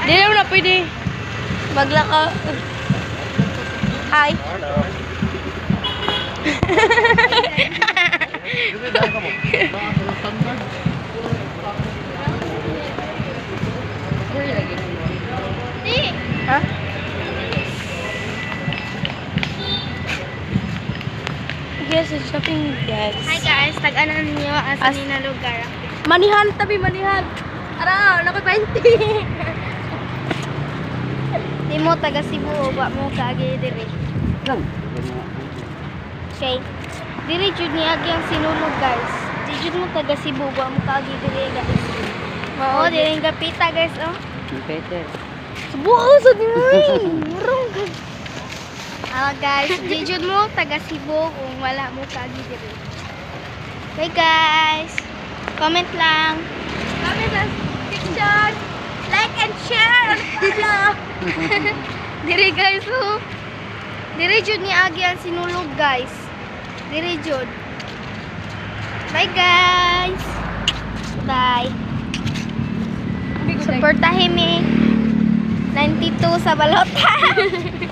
Di naman na pwede. Maglaka. Hi. Ha? Yes, it's shopping guys. Hi guys, tag-anan niyo asa ni na lugar. Manihan, tabi manihan. Ara, nakoy 20. Di mo taga Cebu, wa mo kaagi diri. Okay. Diri jud ni agi ang sinulog guys. Di jud mo taga Cebu, wa mo kaagi diri guys. Oo, diri ang gapita guys, oh. Subo sa dinay. Murong guys. Guys, di jud mo taga Cebu kung wala mo kaagi diri. Okay guys. Comment lang. Comment sa section. Like and share. Follow. Diri guys, oh. Diri jud ni agi ang sinulog guys. Diri jud. Bye guys. Bye. Suportahin mi 92 sa balota.